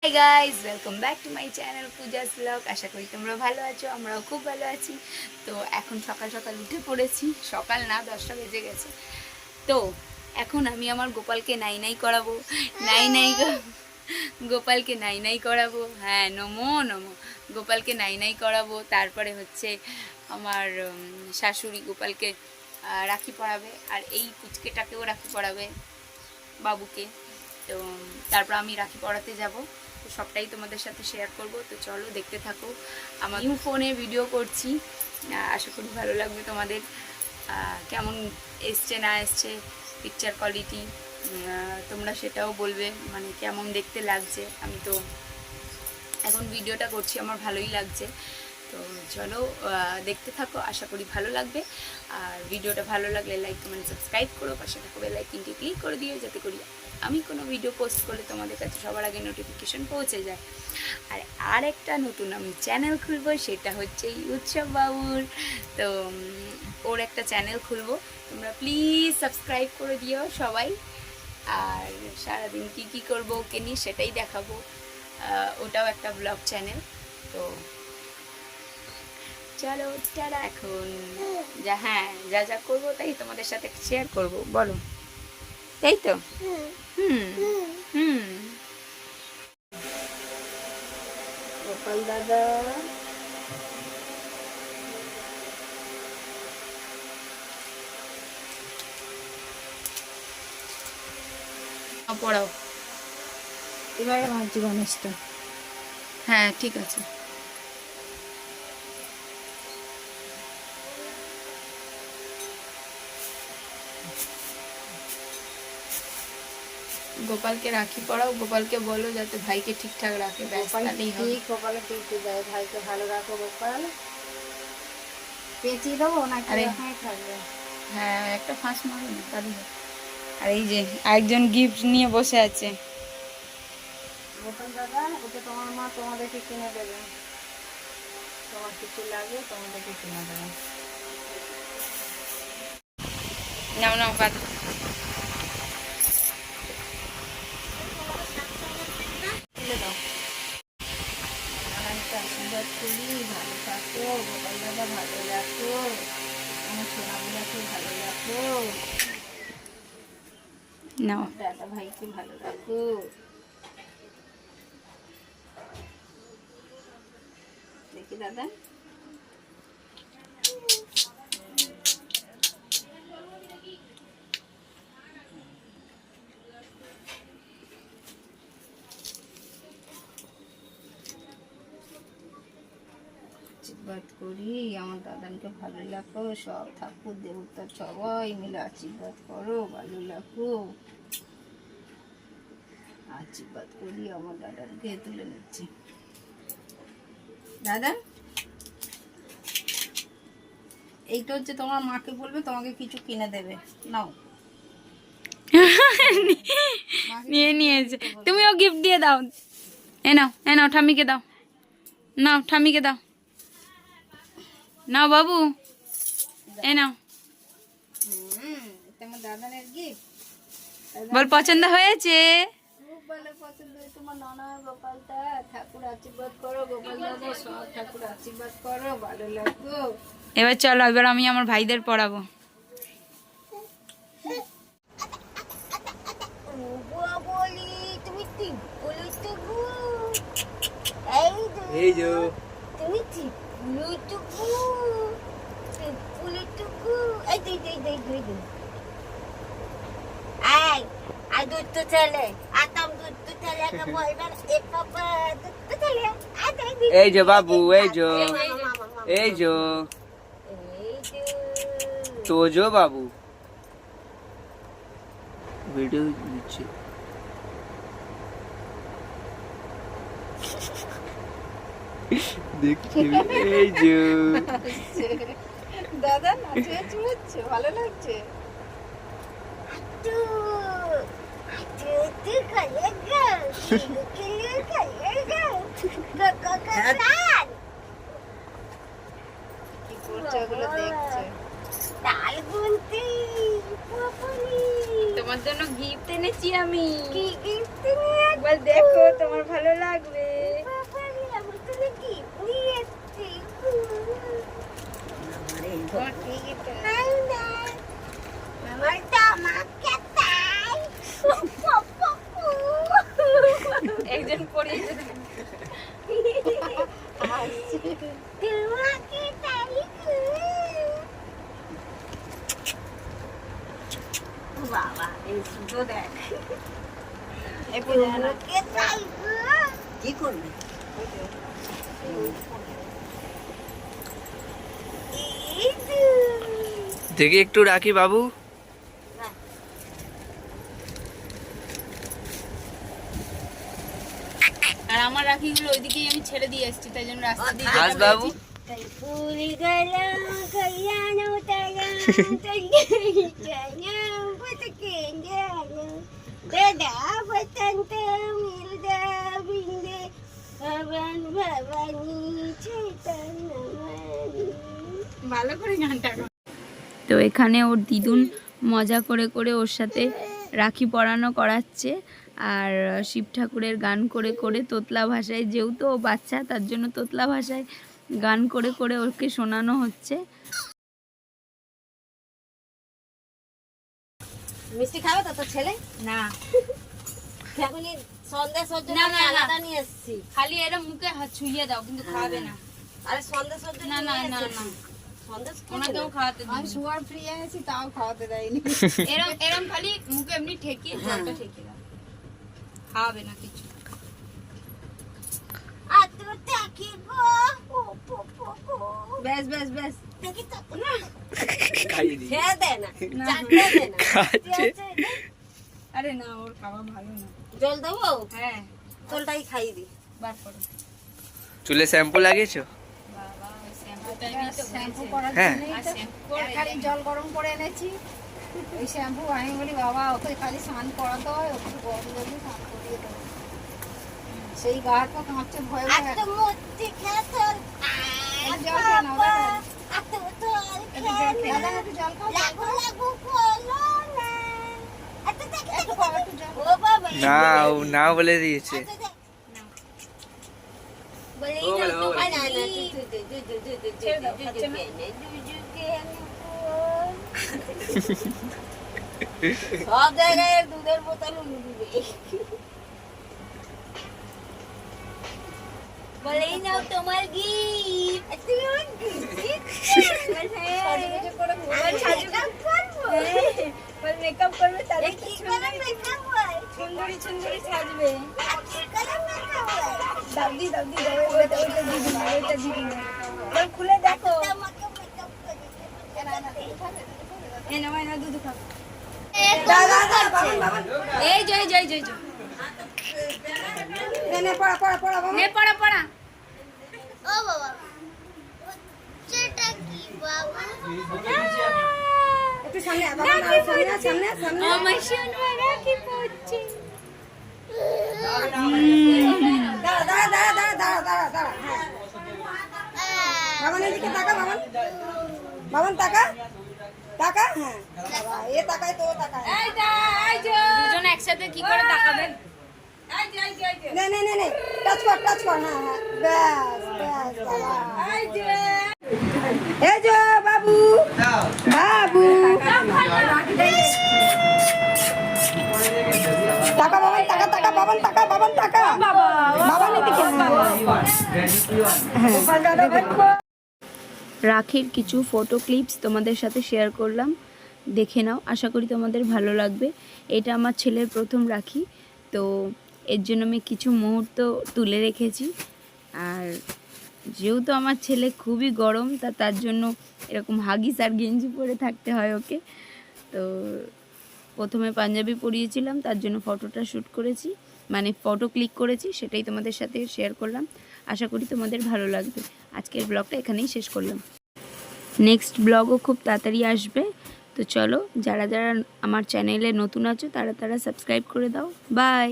High guys, welcome back to my channel Pooja's blog. আশা করি তোমরা ভালো আছো, আমরাও খুব ভালো আছি। তো এখন সকাল সকাল উঠে পড়েছি, সকাল না 10টা বেজে গেছে। তো এখন আমি আমার গোপালকে নাই নাই করাবো, গোপালকে নাই নাই করাবো। হ্যাঁ, নমো নমো। গোপালকে নাই নাই করাবো। তারপরে হচ্ছে আমার শাশুড়ি গোপালকে রাখি পরাবে, আর এই পুচকেটাকেও রাখি পরাবে, বাবুকে। তো তারপর আমি রাখি পরাতে যাব, তো সবটাই তোমাদের সাথে শেয়ার করব। তো চলো দেখতে থাকো। আমার নিউ ফোনে ভিডিও করছি, আশা করি ভালো লাগবে তোমাদের। কেমন এসছে না এসছে পিকচার কোয়ালিটি তোমরা সেটাও বলবে, মানে কেমন দেখতে লাগছে। আমি তো এখন ভিডিওটা করছি, আমার ভালোই লাগছে। তো চলো দেখতে থাকো, আশা করি ভালো লাগবে। আর ভিডিওটা ভালো লাগলে লাইক কমেন্ট সাবস্ক্রাইব করো, পাশে থাকো বেল আইকনটি ক্লিক করে দিও, যাতে করি আমি কোনো ভিডিও পোস্ট করলে তোমাদের কাছে সবার আগে নোটিফিকেশন পৌঁছে যায়। আর একটা নতুন আমি চ্যানেল খুলবো, সেটা হচ্ছে উৎসব বাবুর। তো ওর একটা চ্যানেল খুলবো, তোমরা প্লিজ সাবস্ক্রাইব করে দিও সবাই। আর সারাদিন কী করবো ওকে নিয়ে সেটাই দেখাবো, ওটাও একটা ব্লগ চ্যানেল। তো চলো টাটা। এখন যা যা করবো তাই তোমাদের সাথে শেয়ার করব, বলো তাই তো? হুম হুম। গোপাল দাদা পড়াও, এবারে ভাবছি গণেশটা। হ্যাঁ ঠিক আছে। গোপালকে রাখি পরাও, গোপালকে বলো যাতে ভাইকে ঠিকঠাক রাখে, ব্যাস তাহলেই হবে। ঠিক কপালে টিপতে দেয়, ভাইকে ভালো রাখো গোপাল। পেঁচিয়ে দেবো নাকি ওখানে থাকবে? হ্যাঁ, একটা ফাঁস মারো না তাহলে। আর এই যে আরেকজন গিফট নিয়ে বসে আছে। গোপাল দাদা, ওটা তোমার মা তোমাদেরকে কিনে দেবে, তোমার কিছু লাগে তোমাদেরকে কিনে দেবে। নাও নাও কাঁদো। তুলে দাও। নানানকে আশীর্বাদ করি, ভালো থাকো গোপাল দাদা, ভালো রাখো আমার সোনাগুলাকে, ভালো রাখো নাও। দাদা ভাইকে, ভালো রাখো। দেখি দাদা, আশীর্বাদ করি আমার দাদাকে, ভালো রাখো। সব ঠাকুর দেবতা সবাই মিলে আশীর্বাদ করো, ভালো রাখো। আশীর্বাদ করি আমার দাদাকে, তুলে নিচ্ছি। দাদা, এইটা হচ্ছে তোমার মাকে বলবে তোমাকে কিছু কিনে দেবে, নাও। নিয়ে নিয়েছে, তুমিও গিফট দিয়ে দাও। এ নাও ঠাম্মিকে দাও, নাও ঠাম্মিকে দাও, নাও বাবু, এ নাও। তোমার দাদানের গিফট, বল পছন্দ হয়েছে? খুব ভালো পছন্দ। তোমার নানা গোপালটা, ঠাকুর আশীর্বাদ করো গোপাল দাদা, সব ঠাকুর আশীর্বাদ করো, ভালো লাগো। এবার চলো, এবার আমি আমার ভাইদের পড়াবো। তুমি ঠিক বলেছো গো, এই যে তুমি ঠিক বলেছো গো, ঠিক বলেছো গো। এই দুই আই দুধ তো ছেলে, আতম দুধ তো ছেলেকে বলবেন এ পাপা দুধ তো ছেলে। এই যে বাবু, এই যে তোজো বাবু ভিডিও দিচ্ছে। দেখছি এই যে দাদা নাচে চুমুচ্ছে, ভালো লাগছে। কি করছে ওগুলো দেখছে। তোমার জন্য গিফট এনেছি আমি। কি গিফট একবার দেখো, তোমার ভালো লাগবে। একজন পড়িয়েছে বাবা এই সুতো দেখ এই তোমাকে চাই কি করবে দেখি একটু রাখি বাবু। আর আমার রাখিগুলো ওইদিকেই আমি ছেড়ে দিয়ে এসেছি, তাই জন্য রাস্তা দিয়ে হাস বাবু। ফুল গলা কইয়ানো তারা তলিয়া বতকে জানো দাদা বসন্ত মিলদা বিন্দে ভবন ভবানী চৈতন্য ভালো করে গানটা গাও। তো এখানে ওর দিদুন মজা করে করে ওর সাথে রাখি পরানো করাচ্ছে, আর শিব ঠাকুরের গান করে করে তোতলা ভাষায়, যেহেতু ও বাচ্চা তার জন্য তোতলা ভাষায় গান করে করে ওকে শোনানো হচ্ছে। মিষ্টি খাবে তো তোর ছেলে না এখনই সন্দেশ ওর জন্য না, আমি না, না। আলাদা নিয়ে এসেছি খালি এরা মুখে হাত ছুঁয়ে দাও, কিন্তু খাবে না। আরে সন্দেশ ওর জন্য না না নিয়ে না এসেছি। না সন্দেশ ওনাকেও খাওয়াতে দিই। আমি সুগার ফ্রি এনেছি তাও খাওয়াতে দেয়নি এরম এরম খালি মুখে এমনি ঠেকিয়ে জলটা ঠেকিয়ে দাও, খাওয়াবে না কিছু। বেশ বেশ বেশ খাইয়ে দিই। খেয়ে দে না না। চাটতে দে না খাচ্ছে। আরে না, ওর খাওয়া ভালো না। জল দেবো হ্যাঁ, জলটাই খাইয়ে দি বার করো। চুলে শ্যাম্পু লাগিয়েছো? বাবা, ওই শ্যাম্পুটা আমি তো শ্যাম্পু বলেছি। করার হ্যাঁ। জন্যই আর তো শ্যাম্পু করে খালি জল গরম করে এনেছি ওই শ্যাম্পু আমি বলি বাবা ওকে খালি স্নান করাতে হয় ওকে গরম জল দিয়ে স্নান করিয়ে দেবো সেই গা হাত পা কাঁপছে ভয়ে ভয়ে একটু জল খেয়ে নাও দাদা একটু জল খাও একটু খাও, একটু জল। না ও না বলে দিয়েছে। সব জায়গায় দুধের বোতল দিবে বলেই নাও তোমার গিফট। মেকআপ করবে তাহলে সুন্দরী সুন্দরী সাজবে। দাদি দাদি ওইটা দিদি খুলে দেখো। এনে না দুধ খাও। এই জয় জয় জয় জয় নে পড়া পড়া। একটু সামনে বাবা সামনে আমার সোনা রাখি পড়ছে। দাঁড়া বাবান এদিকে তাকা বাবান তাকা হ্যাঁ বাবা এ তাকায় তো তাকায় দুজন একসাথে কি করে তাকাবেন? নে টাচ কর হ্যাঁ ব্যাস বাবা এই যে বাবু টাকা বাবান টাকা বাবান এদিকে রাখির কিছু ফটো ক্লিপস তোমাদের সাথে শেয়ার করলাম, দেখে নাও। আশা করি তোমাদের ভালো লাগবে। এটা আমার ছেলের প্রথম রাখি, তো এর জন্য আমি কিছু মুহূর্ত তুলে রেখেছি। আর যেহেতু আমার ছেলে খুবই গরম, তার জন্য এরকম হাগিস আর গেঞ্জি পরে থাকতে হয় ওকে। তো প্রথমে পাঞ্জাবি পরিয়েছিলাম, তার জন্য ফটোটা শ্যুট করেছি, মানে ফটো ক্লিক করেছি, সেটাই তোমাদের সাথে শেয়ার করলাম। আশা করি তোমাদের ভালো লাগবে। আজকের ব্লগটা এখানেই শেষ করলাম। নেক্সট ব্লগও খুব তাড়াতাড়ি আসবে। তো চলো, যারা যারা আমার চ্যানেলে নতুন আছো তারা সাবস্ক্রাইব করে দাও। বাই।